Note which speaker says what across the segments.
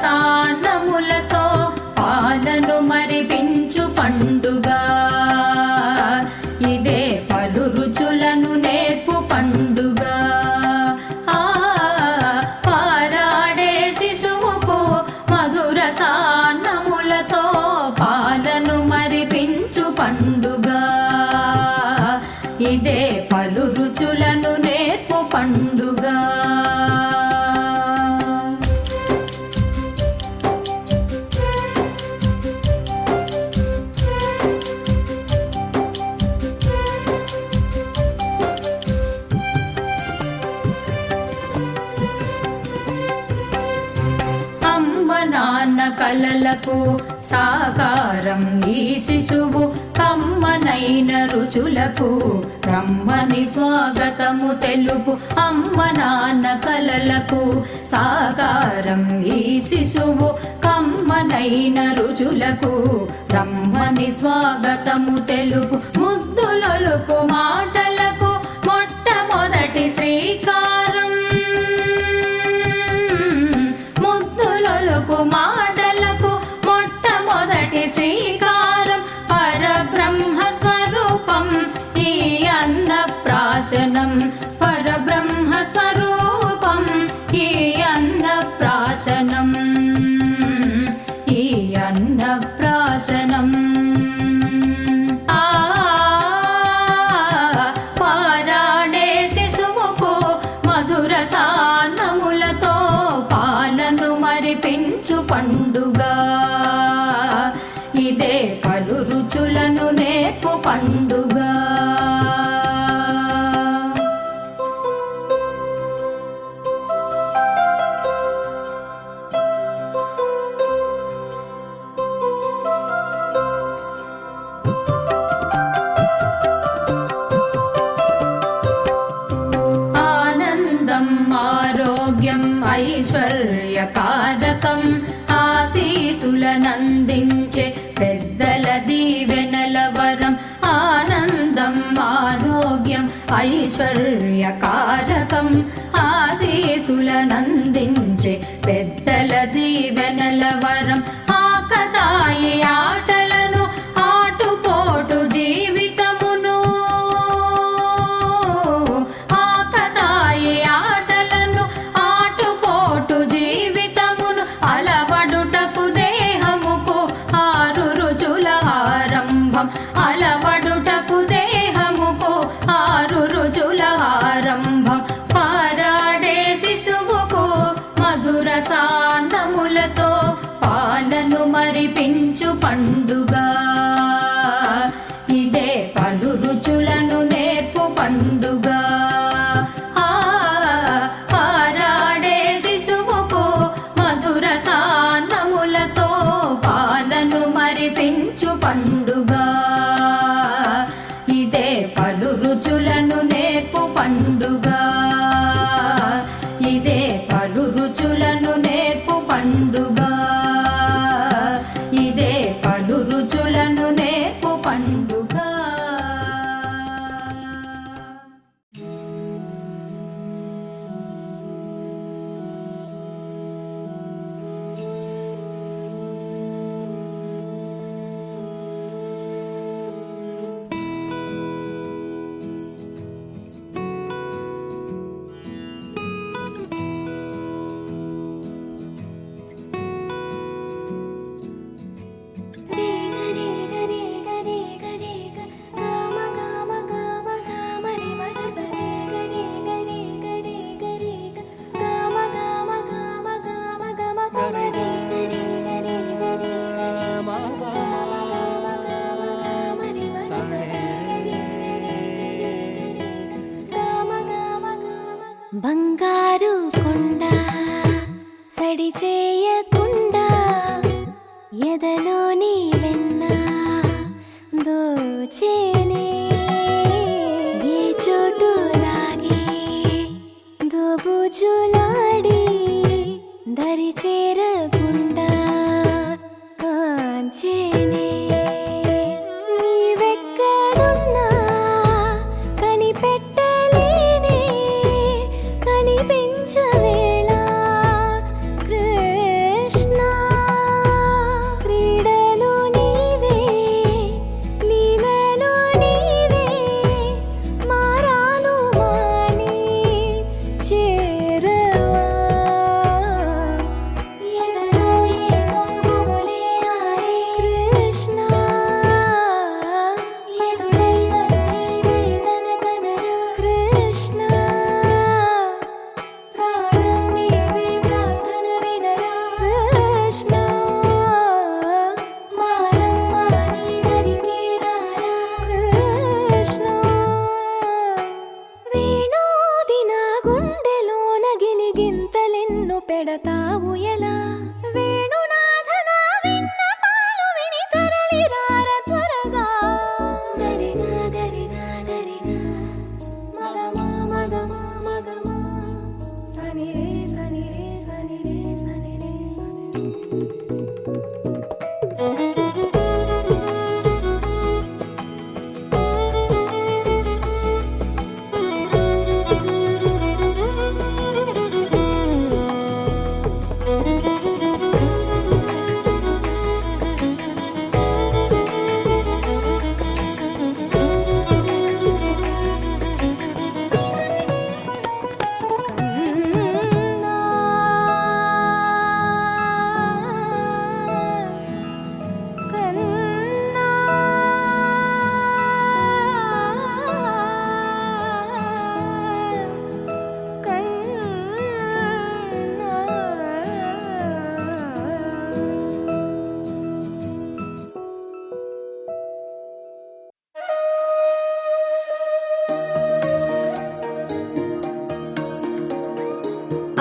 Speaker 1: సాన్నములతో పాలను మరిపించు పండుగ ఇదే పలు రుచులను నేర్పు పండుగ పారాడే శిశువుకు మధుర సాన్నములతో పాలను మరిపించు పండుగ ఇదే పలు రుచులను నేర్పు పండుగ నాన్న కలలకు సాకారం ఈ శిశువు కమ్మనైన రుచులకు రమ్మని స్వాగతము తెలుపు అమ్మ నాన్న కలలకు సాకారం ఈ శిశువు కమ్మనైన రుచులకు రమ్మని స్వాగతము తెలుపు ముద్దులొలుకు మాటలకు మొట్టమొదటి శ్రీకారం మాటలకు మొట్టమొదటి శ్రీకారం పరబ్రహ్మ స్వరూపం ఈ అన్నప్రాశనం పరబ్రహ్మ స్వరూపం ఈ అన్నప్రాశనం ఈ అన్నప్రాశనం పారాడే శిశువుకు మధుర సాన్నములతో పాలను మరిపించు పండుగ ఇదే పలు రుచులను నేర్పు పండుగ ఆనందం ఆరోగ్యం ఐశ్వర్యకారకం ఆశీసులనందించే పెద్దల దీవెనల వరం ఆనందం ఆరోగ్యం ఐశ్వర్యకారకం ఆశీసులనందించే పెద్దల దీవెనల వరం ఆకతాయి ఆటలను ఆటుపోటు జీవితమును ఆకతాయి ఆటలను ఆటుపోటు జీవితమును అలవడుటకు దేహముకు ఆరు రుచుల ఆరంభం అలవడుటకు దేహముకు ఆరు రుచుల ఆరంభం పారాడే శిశువుకు మధుర సాన్నములతో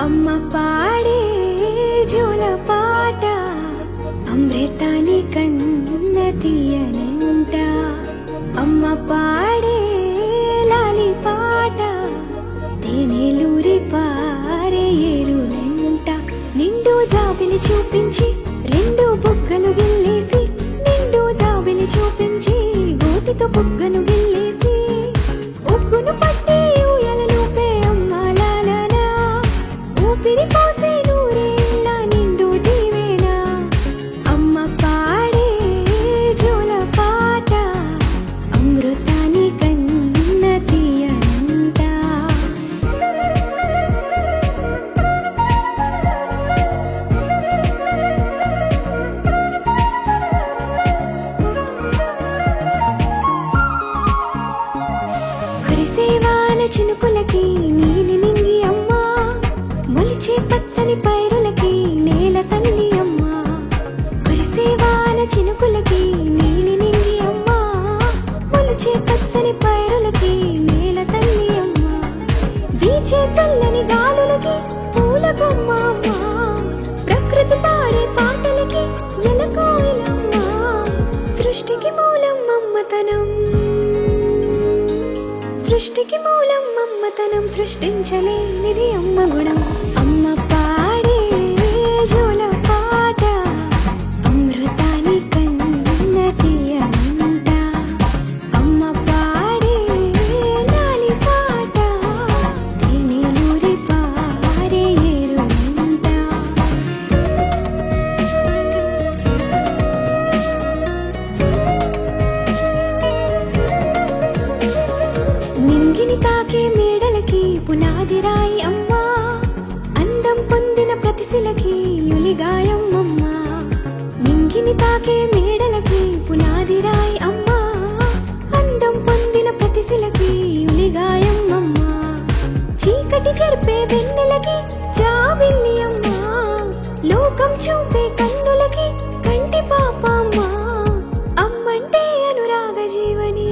Speaker 2: అమ్మ పాడే జోల పాట అమృతాని కన్న తీయనంట. అమ్మ పాడే లాలి పాట తేనెలూరి పారే ఏరునంట. నిండు జాబిలి చూపించి రెండు బుగ్గలు గిల్లేసి, నిండు జాబిలి చూపించి గోటితో బుగ్గను గిల్లేసి, ఉగ్గును పట్టి ఊయలలోపే అమ్మ లాలనా, ఊపిరి పోసే నూరేళ్ళ నిండు దీవేనా. అమ్మ పాడే జోల పాట అమృతాని కన్న తీయనంట. కురిసేవాన చినుకులకి నీలి నింగి అమ్మ, మొలిచే పచ్చని పైరులకి నేల తల్లి అమ్మ. కురిసేవాన చినుకులకి నీలి నింగి అమ్మ, మొలిచే పచ్చని పైరులకి నేల తల్లి అమ్మ. వీచే చల్లని గాలులకి పూల బొమ్మ అమ్మ, ప్రకృతి పాడే పాటలకి ఎలకోయిలమ్మ. సృష్టికి మూలం మమ్మతనం, సృష్టికి మూలం మమ్మతనం, సృష్టించలేనిది అమ్మ గుణం. అమ్మ పాడే జోల పాట అమృతాని కన్న తీయనంట. అమ్మ పాడే లాలి పాట తేనెలూరి పారే ఏరునంట. నింగిని తాకే మేడలకి పునాది రాయి అమ్మ, అందం పొందిన ప్రతిశిలకి యులిగాయం అమ్మ. నింగిని తాకే మేడలకి పునాది రాయి అమ్మ, అందం పొందిన ప్రతిశిలకి యులిగాయం అమ్మ. చీకటి చెరిపే వెన్నెలకి జాబిల్లి అమ్మ, లోకం చూపే కన్నులకి కంటి పాప అమ్మ. అమ్మంటే అనురాగ జీవని,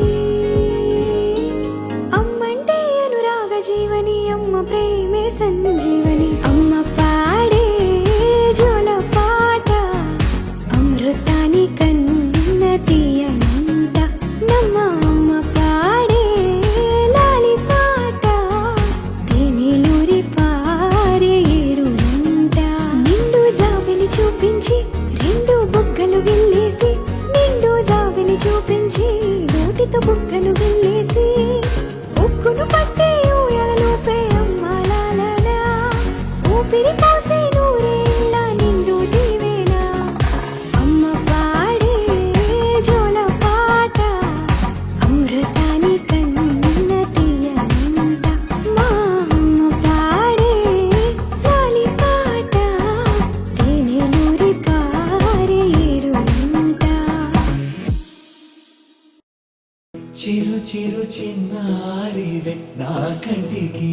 Speaker 2: అమ్మంటే అనురాగ జీవని, అమ్మ ప్రేమే సంజీవని. అమ్మ పాడే జోల పాట అమృతాని కన్న తీయనంట. నమ్మ అమ్మ పాడే లాలి పాట తేనెలూరి పారే ఏరునంట. నిండు జాబిలి చూపించి రెండు బుగ్గలు గిల్లేసి, నిండు జాబిలి చూపించి గోటితో బుగ్గను గిల్లేసి, ఉగ్గును పట్టి ఊయలలోపే అమ్మ లాలనా, ఊపిరి పోసే నూరేళ్ళ నిండు దీవేనా. అమ్మ పాడే జోల పాట అమృతాని కన్న తీయనంట. మా అమ్మ పాడే లాలి పాట తేనెలూరి పారే ఏరునంట.
Speaker 3: చిరు చిరు చిన్నారివే నా కంటికి,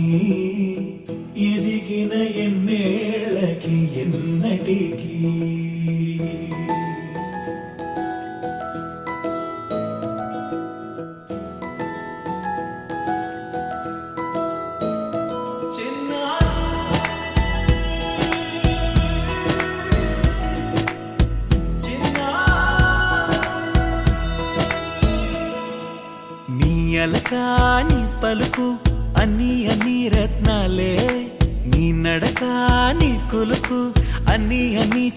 Speaker 3: ఎదిగిన ఎన్నేళ్ళకి ఎన్నటికి. నీ అలకా నీ పలుకు అన్ని అన్ని రత్నాలే, నీ నడక నీ కులుకు అన్ని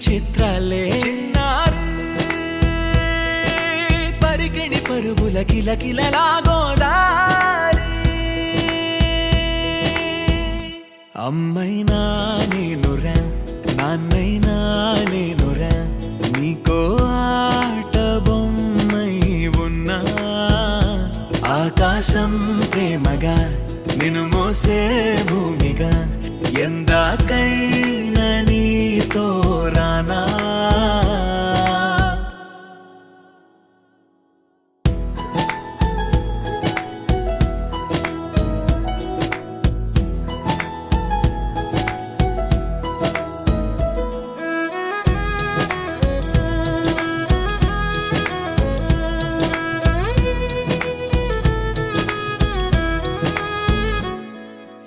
Speaker 3: చిత్రాలే చిన్నారు పరికిణి పరుగుల కిలకిలలాగోదారి అమ్మైనా నేనురా నాన్నైనా నేనురా నీకో ఆట బొమ్మై ఉన్నా ఆకాశం ప్రేమగా నిన్ను మోసే భూమిగా ఎందాకైనా నీతో రానా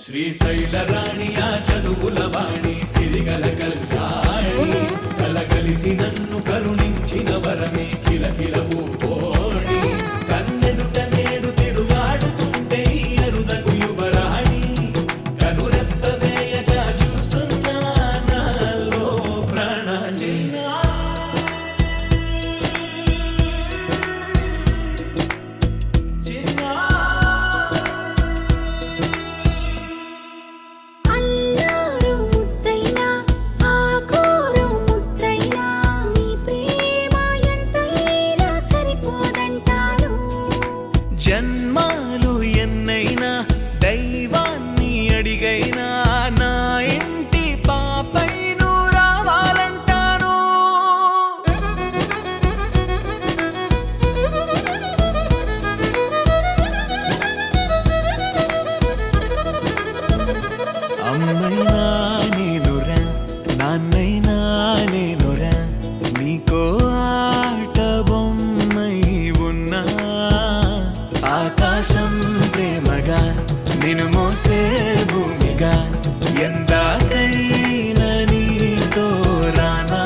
Speaker 3: శ్రీశైల రాణియా చదువుల వాణి సిరిగల కల్యాణి కలగలిసి నన్ను కరుణించిన వరమే కిలకిలవు కోణి కన్నెదుట నేడు తిరుగాడుతుంటే అరుదకు యువరాణి కనురెప్ప వేయక చూస్తున్నా నాలో ప్రాణ
Speaker 2: అల్లారు ముద్దైనా ఆకోరు ముద్దైనా నీ ప్రేమ ఎంతైనా సరిపోదంటాను
Speaker 3: జన్మాలు ఎన్నైనా దైవాన్ని అడిగైనా నా ఇంటి పాపై నువ్వు రావాలంటాను అమ్మైనా నేనురా నాన్నైనా నేనురా నీకో ఆట బొమ్మై ఉన్నా ఆకాశం ప్రేమగా నిన్ను మోసే భూమిగా ఎందాకైనా నీతో రానా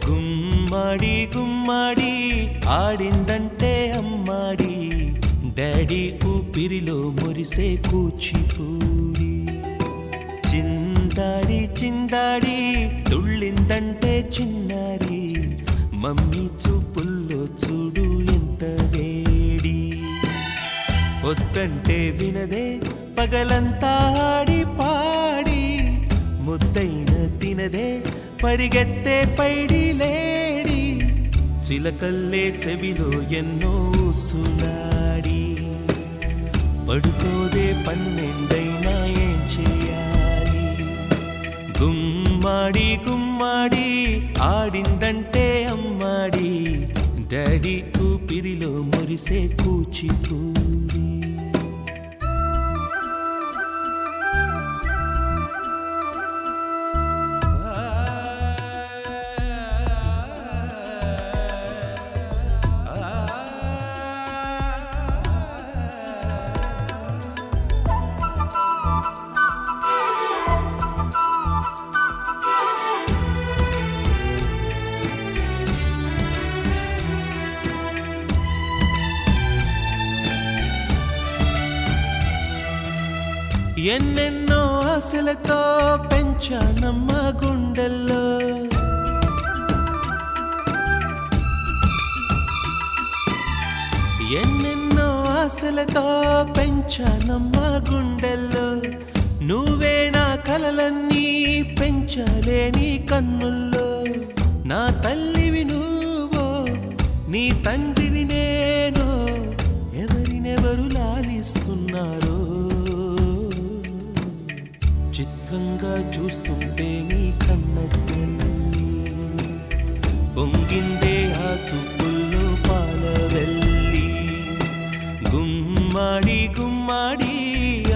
Speaker 3: గుమ్మడి గుమ్మడి ఆడిందంటే అమ్మాడి డాడీ ఊపిరిలో మురిసే కూచిపూడి చిందాడి చిందాడి తుళ్ళిందంటే చిన్నారి మమ్మీ చూపుల్లో చూడు ఎంత వేడి వద్దంటే వినదే పగలంతా ఆడి పాడి ముద్దైన తినదే పరిగెత్తే పైడి లేడి చిలకల్లే చెవిలో ఎన్నో సులాడి పడుకోదే పన్నెండైనా ఏం చేయాలి గుమ్మాడి గుమ్మాడి ఆడిందంటే అమ్మాడి డాడీ ఊపిరిలో మురిసే కూచిపూడి ఎన్నెన్నో ఆశలతో పెంచానమ్మ గుండెల్లో ఎన్నెన్నో ఆశలతో పెంచానమ్మ గుండెల్లో నువ్వే నా కలలన్నీ పెంచాలే నీ కన్నుల్లో నా తల్లివి నువ్వో నీ తండ్రిని నేను ఎవరినెవరు లాలిస్తూ చిత్రంగా చూస్తుంటే నీ కన్నెల్లి పొంగిందే ఆ చూపుల్లో పాలవెల్లి గుమ్మాడి గుమ్మాడి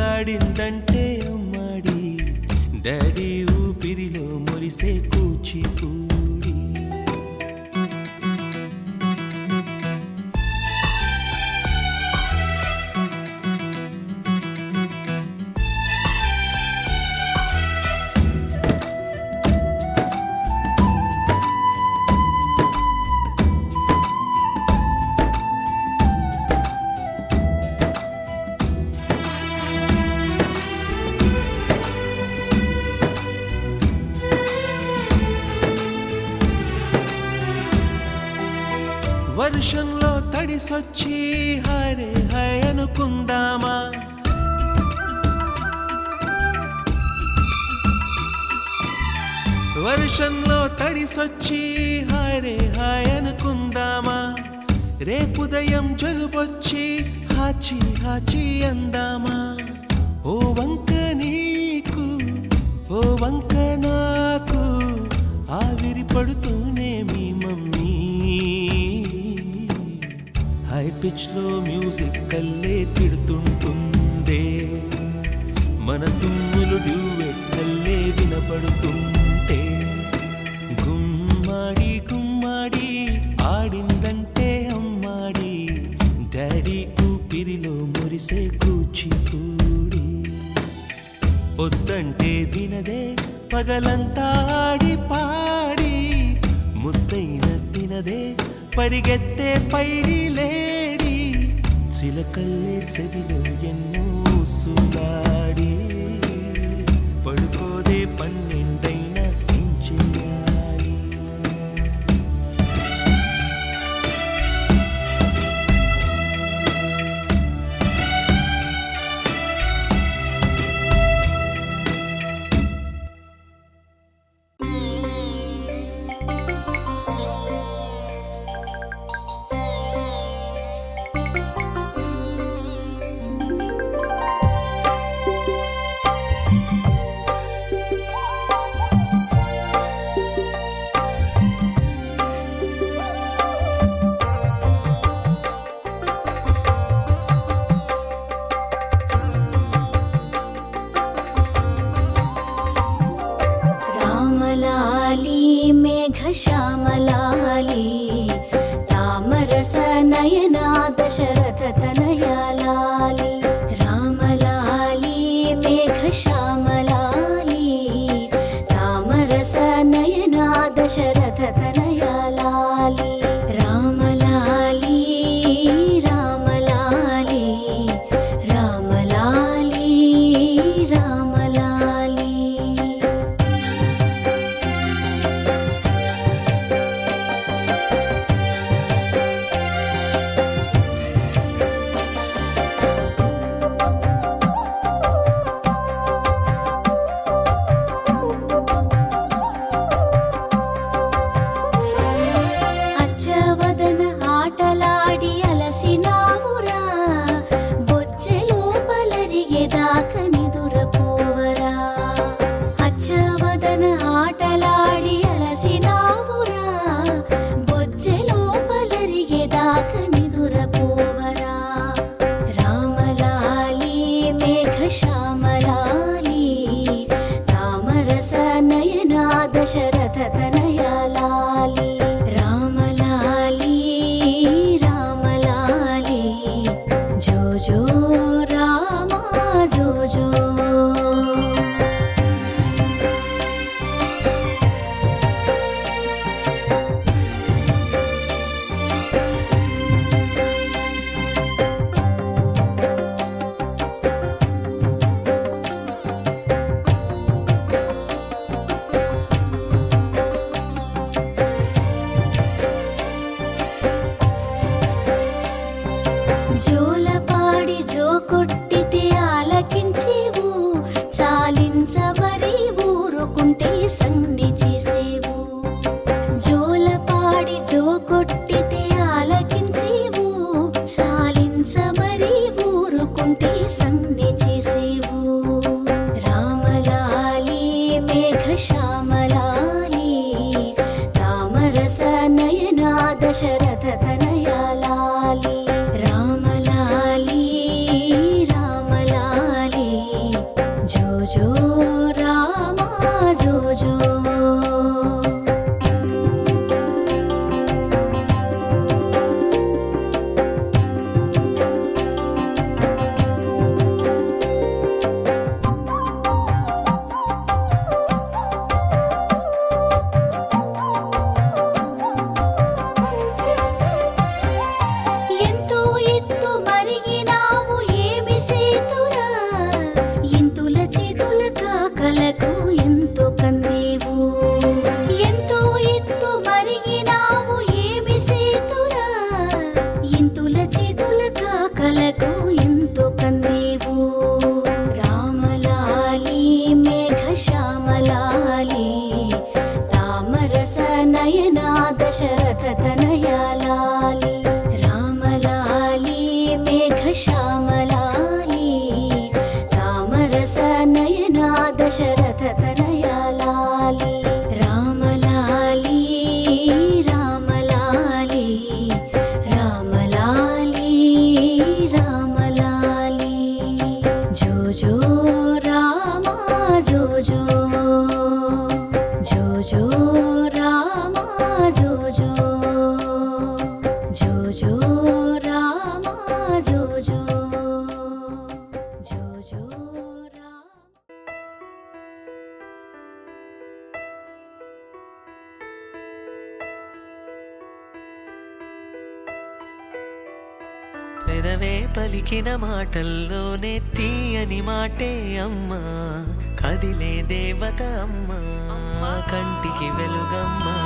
Speaker 3: ఆడిందంటే అమ్మాడి డాడీ ఊపిరిలో మురిసే కూచిపూడి వర్షంలో తడిసొచ్చి హరే హై అనుకుందామా వర్షంలో తడిసొచ్చి హరే హై అనుకుందామా రేపుదయం జలుబొచ్చి హాచి హాచి అందామా ఓ వంక నీకు ఓ వంక నాకు ఆవిరి పడుతూనే మీ మమ్మీ హై పిచ్ లో మ్యూజిక్ కల్లే తిడుతుంటుందే మన తుమ్ములు డ్యూయెట్ కల్లే వినపడుతుంటే గుమ్మాడి గుమ్మాడి ఆడిందంటే అమ్మాడి డాడీ ఊపిరిలో మురిసే కూచిపూడి పొద్దంటే వినదే పగలంతా ఆడి పాడి ముద్దైన తినదే పరిగెత్తే పైడి లేడి చిలకల్లే చెవిలో ఎన్నో సులాడి పడుకోదే పన్నెండైనా ఏం చేయాలి
Speaker 2: రామలాలి మేఘశ్యామలాలి తామరస నయనా దశరథ తనయాలాలి రామలాలి మేఘశ్యామలాలి తామరస నయనా దశరథ తనయాలాలి రామలాలి రామలాలి రామలాలి రామలాలి అచ్చవదన ఆటలాడి అలసినావురా బొచ్చెలోపలరిగేదాక నిదురపోవరా అచ్చవదన ఆటలాడి అలసినావురా బొచ్చెలోపలరిగేదాక నిదురపోవరా రామలాలి మేఘశ్యామలాలి తామరస నయనా దశరథ తనయాలాలి రామలాలి రామలాలి జో జో రామా జో జో జోలపాడి జో కొట్టితే ఆలకించేవు చాలించమరి ఊరుకుంటే సంధి చేసేవు జోలపాడి జో కొట్టితే ఆలకించేవు చాలించమరి ఊరుకుంటే సంధి చేసేవు రామలా జోజో రామా జోజో ఎంతో ఎత్తు మరిగినావు ఏమి సేతురా ఇంతుల చేతుల కాకలకు ఎంతో కందేవు ఎంతో ఎత్తు మరిగినావు ఏమి సేతురా ఇంతుల చేతుల కాకలకు ఎంతో కందేవు రామలాలి మేఘ శ్యామలాలి రామరస నయనా దశరథ తనయాలాలి రామలాలి మేఘ శ్యామలాలి రామరస నయనా దశరథ తనయాలాలి రామలాలి రామలాలి రామలాలి రామలాలి జోజో రామా జోజో జోజో రామా జోజో జోజో రామా జోజో జోజో రామా
Speaker 3: పెదవే పలికిన మాటల్లోనే తీయని మాటే అమ్మా కదిలే దేవత అమ్మా కంటికి వెలుగమ్మా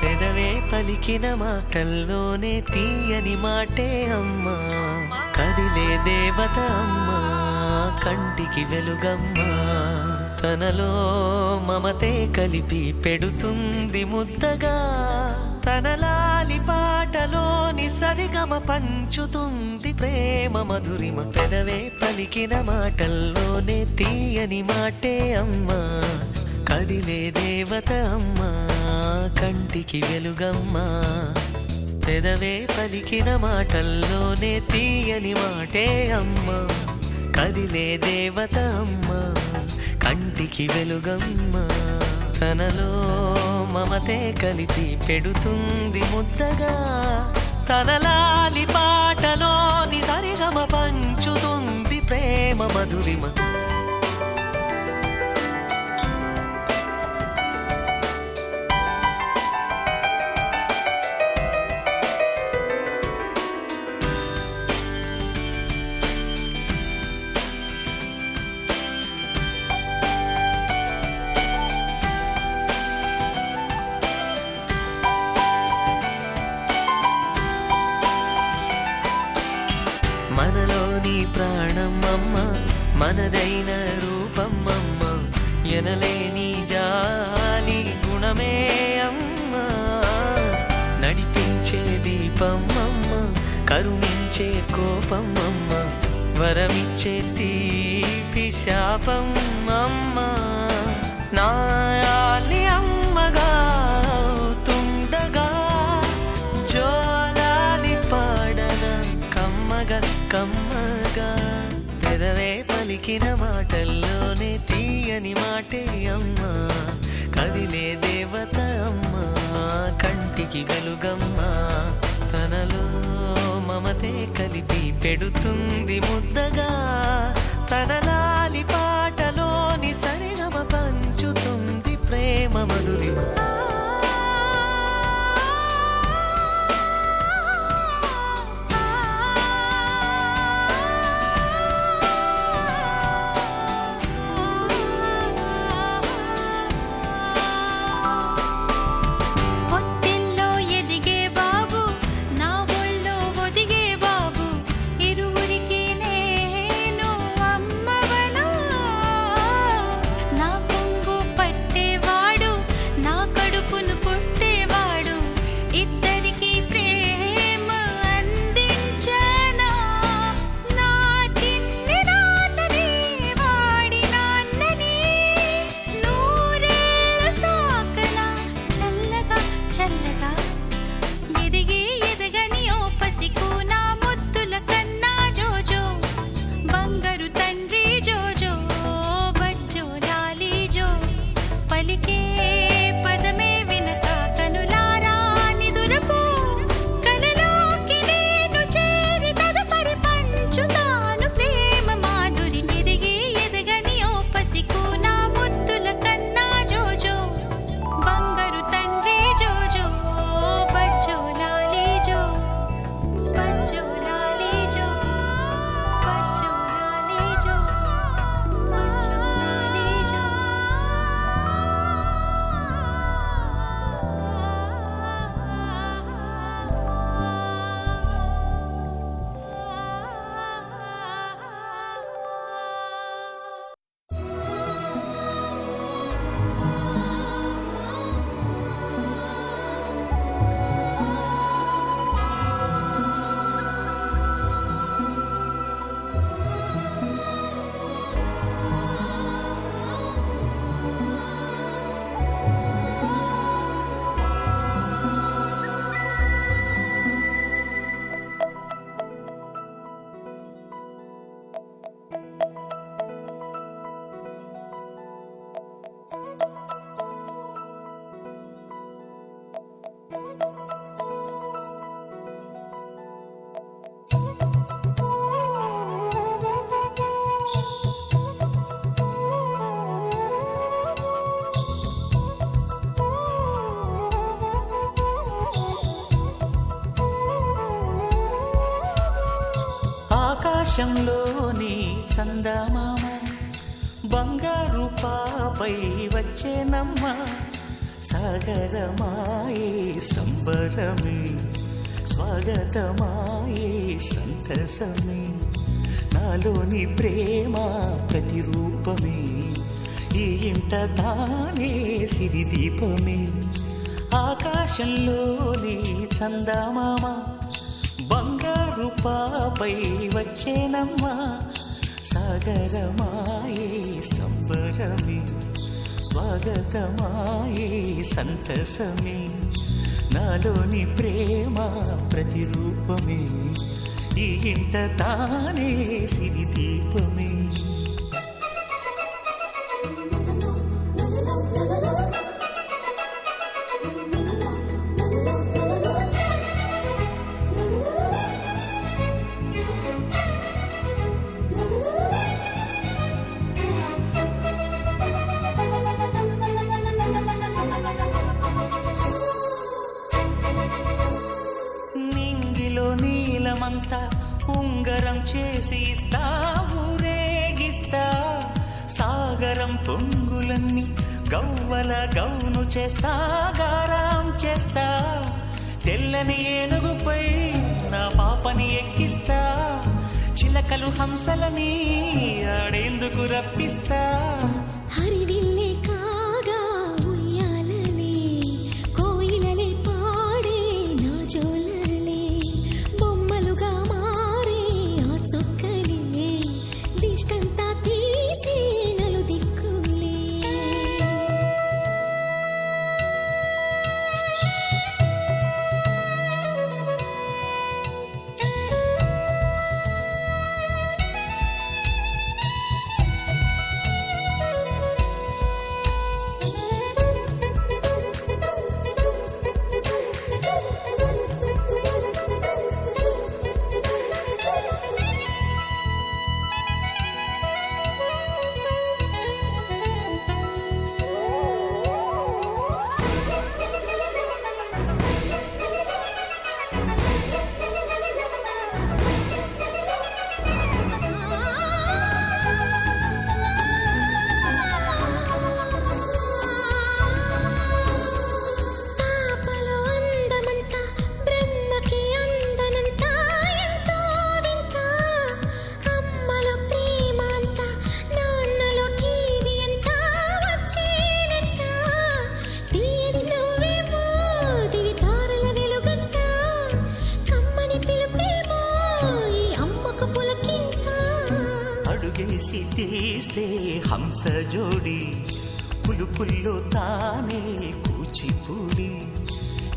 Speaker 3: పెదవే పలికిన మాటల్లోనే తీయని మాటే అమ్మా కదిలే దేవత అమ్మా కంటికి వెలుగమ్మా తనలో మమతే కలిపి పెడుతుంది ముద్దగా తన లాలి పాటలోని సరిగమ పంచుతుంది ప్రేమ మధురిమ పెదవే పలికిన మాటల్లోనే తీయని మాటే అమ్మా కదిలే దేవత అమ్మా కంటికి వెలుగమ్మా పెదవే పలికిన మాటల్లోనే తీయని మాటే అమ్మా కదిలే దేవత అమ్మా కంటికి వెలుగమ్మా తనలో మమతే కలిపి పెడుతుంది ముద్దగా తన లాలి పాటలోని సరిగమ పంచుతుంది ప్రేమ మధురిమ మనలోని ప్రాణమమ్మ మనదైన రూపమ్మమ్మ ఎనలేని జాలి గుణమే అమ్మ నడిపించే దీపమ్మమ్మ కరుణించే కోపమ్మమ్మ వరమిచ్చే తీపి శాపమ్మమ్మ నాయాలి అమ్మగా అవుతుండగా జోలాలి పాడన కమ్మగా కమ్మగా పెదవే పలికిన మాటల్లోనే తీయని మాటే అమ్మా కదిలే దేవత అమ్మా కంటికి వెలుగమ్మా తనలో మమతే కలిపి పెడుతుంది ముద్దగా తన లాలి పాటలోని సరిగమ పంచుతుంది ప్రేమ మధురిమ
Speaker 4: పొత్తిల్లో ఎదిగే బాబు నా ఒళ్ళో ఒదిగే బాబు ఇరువురికి నేను అమ్మవన
Speaker 3: ఆకాశంలోని చందమామ బంగారు పాపై వచ్చేనమ్మ సాగరమాయే సంబరమే స్వాగతమాయే సంతసమే నాలోని ప్రేమ ప్రతిరూపమే ఈ ఇంట తానే సిరిదీపమే ఆకాశంలోని చందమామ బంగారు పాపై వచ్చేనమ్మా సాగరమాయే సంబరమే స్వాగతమాయే సంతసమే నాలోని ప్రేమ ప్రతిరూపమే ఈ ఇంట తానే సిరిదీపమే నీలమంతా ఉంగరం చేసి ఇస్తా ఊరేగిస్తా సాగరం పొంగులన్నీ గవ్వల గౌను చేస్తా గారాం చేస్తా తెల్లని ఏనుగుపై నా పాపని ఎక్కిస్తా చిలకలు హంసలని ఆడేందుకు రప్పిస్తా
Speaker 2: హరివిల్లే కాగా ఉయ్యాలలే కోయిలలే పాడే నా జోలలే బొమ్మలుగా మారే ఆ చొక్కలే దిష్టంతా తీసి నలు దిక్కులే
Speaker 3: అడుగేసి తీస్తే హంస జోడి పులుపుల్లో తానే కూచిపూడి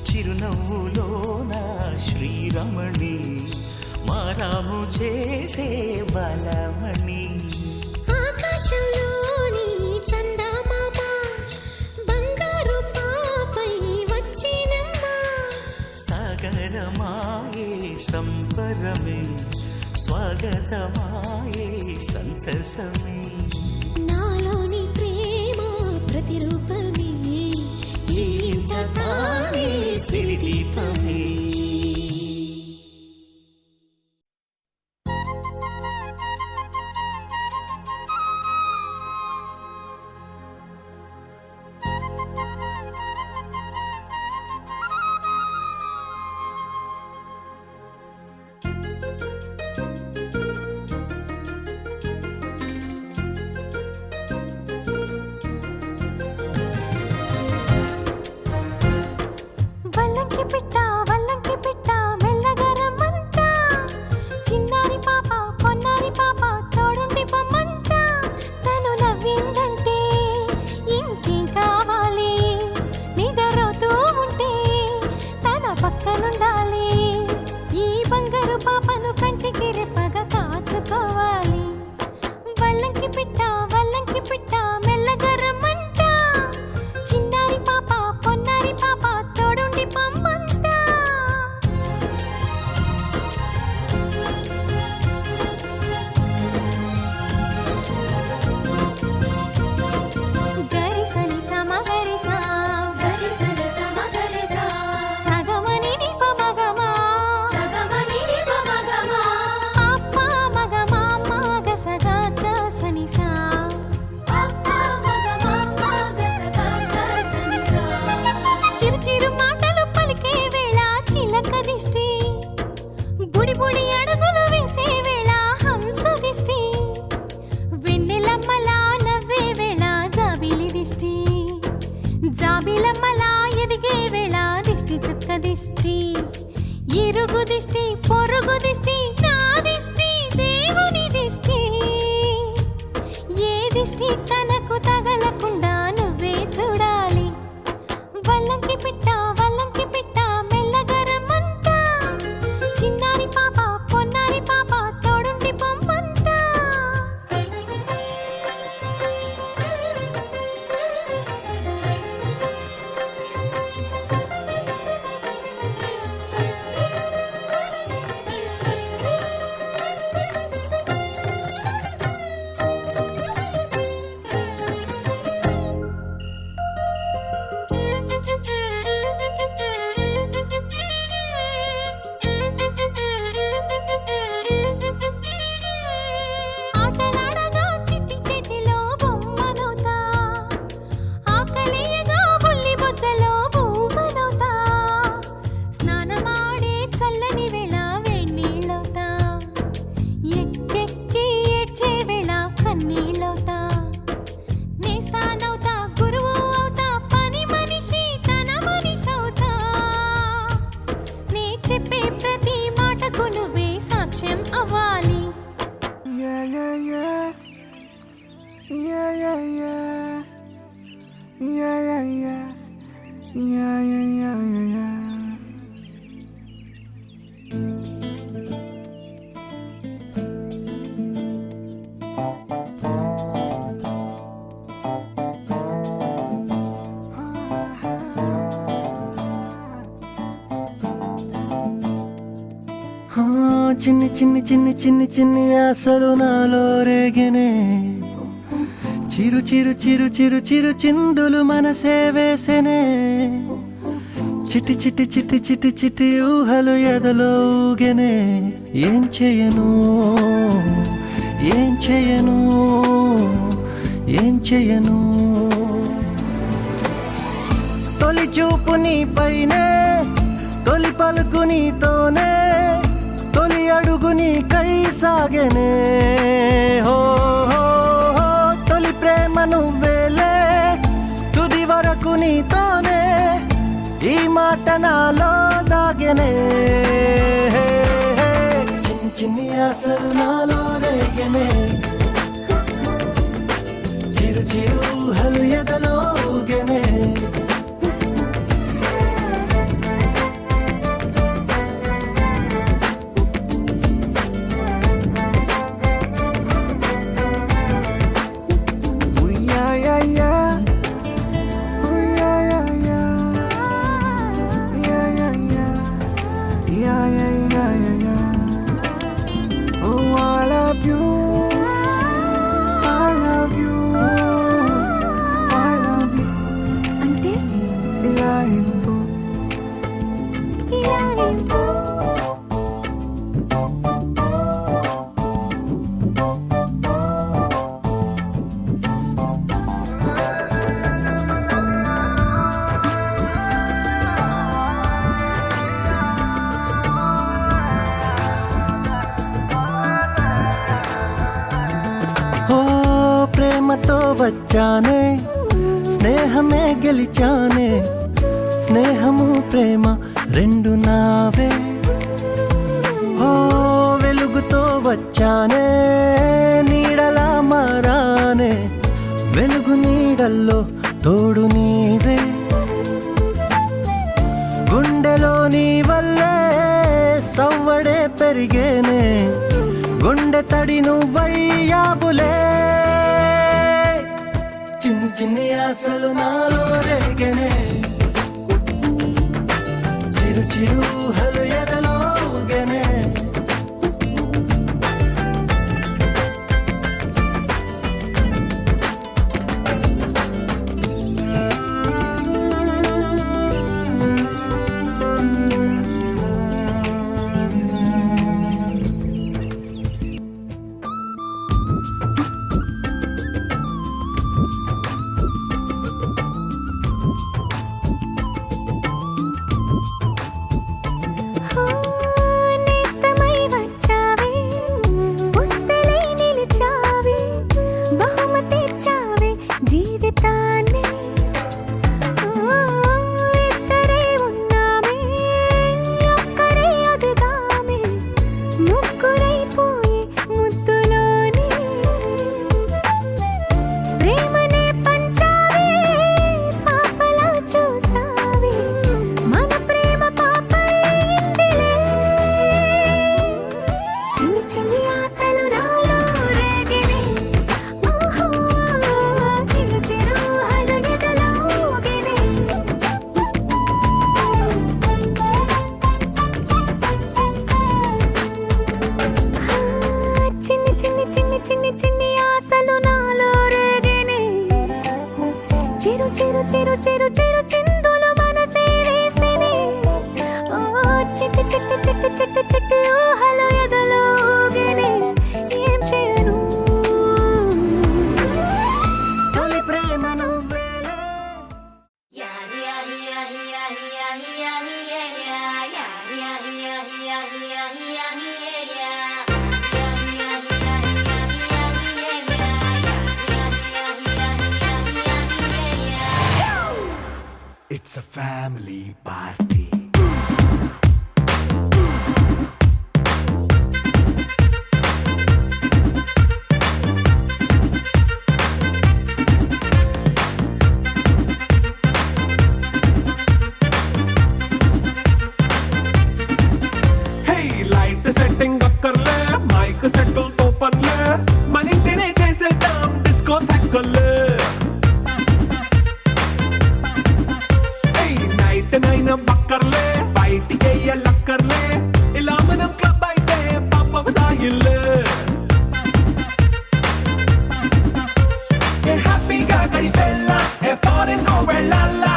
Speaker 3: చిరునవ్వులోన శ్రీరమణి మారాము చేసే బలమణి
Speaker 2: ఆకాశంలోని చందమామ బంగారు పాపై వచ్చినమ్మా
Speaker 3: సాగరమాయే సంబరమే స్వాగతమాయే సంతసమే
Speaker 2: నాలోని ప్రేమ ప్రతిరూపమే
Speaker 3: ఈ ఇంట తానే సిరిదీపమే
Speaker 4: దిష్టి జాబిలమ్మలా ఎదిగే వేళ దిష్టి చుక్క దిష్టి ఇరుగు దిష్టి పొరుగు దిష్టి నా దిష్టి దేవుని దిష్టి ఏ దిష్టి తనకు తగలకుండా నువ్వే చూడాలి వల్లంకి పిట్ట మెల్లగరమంట చిన్నారి పాప పొన్నారి పాప తోడుండి పొమ్మంట ఆటలాడగా చిట్టి చేతిలో బొమ్మనవుతా ఆకలియగా బుల్లి బొజ్జలో భూమనవుతా స్నానమాడే చల్లని వేళ వేణీళ్ళవుతా ఎక్కెక్కి ఏడ్చే వేళ కన్నీళ్ళవుతా నేస్తానవుతా గురువు అవుతా పని మనిషి తన మనిషవుతా నే చెప్పే ప్రతి మాటకు నువ్వే సాక్ష్యం అవ్వాలి
Speaker 5: Yeah, yeah, yeah. Yeah, yeah, yeah. Yeah, yeah, yeah. Yeah, yeah, yeah, yeah, yeah. చిన్ని చిన్ని చిన్ని చిన్ని చిన్ని ఆశలు నాలో రేగినే చిరు చిరు చిరు చిరు చిరు చిందులు మనసే వేసెనే చిటి చిటి చిటి చిటి చిటి ఊహలు ఎదలో ఊగెనే ఏం చేయను ఏం చేయను ఏం చేయను తొలి చూపు నీ పైనే తొలి పలుకు నీతోనే తొలి అడుగు నీకై సాగెనే హో హో హో తొలి ప్రేమ నువ్వేలే తుది వరకు నీతోనే ఈ మాట నాలో దాగెనే చిన్ని చిన్ని ఆశలు నాలో రేగెనే చిరు చిరు ఊహలు ఎదలో ఊగెనే
Speaker 2: అంటే
Speaker 5: ఓ ప్రేమతో వచ్చానే స్నేహమే గెలిచానే స్నేహము ప్రేమ రెండు నావే ఓ వెలుగుతో వచ్చానే నీడలా మారానే వెలుగు నీడల్లో తోడు నీవే గుండెలో నీ వల్లే సవ్వడే పెరిగేనే గుండె తడి నువ్వయ్యావులే చిన్ని చిన్ని ఆశలు నాలో రేగెనే చిరు చిరు హలు ఎదలో ఊగెనే
Speaker 2: నేస్తమై వచ్చావే పుస్తలై నిలిచావే బహుమతి ఇచ్చావే జీవితాన్ని చిరు చిరు చిందులు మనసే వేసిని ఓ చిట్టి చిట్టి చిట్టి చిట్టి చిట్టి ఊహలు ఎదలో ఊగిని ఏం చేయను తొలి ప్రేమ నువ్వేలే
Speaker 5: It's a family party.
Speaker 6: Hey, light setting అక్కర్లే మైక్ సెట్టుల్ తో పనిలే మన ఇంటినే చేసేద్దాం డిస్కో థక్కర్లే నైట్ నైన్ బక్కర్లే బయటికి వెళ్ళక్కర్లే ఇలా మనం క్లబ్ అయితే పాప దాయిల్లే హ్యాపీగా గడిపెళ్ళ ఏ ఫారెన్ వెళ్ళాలా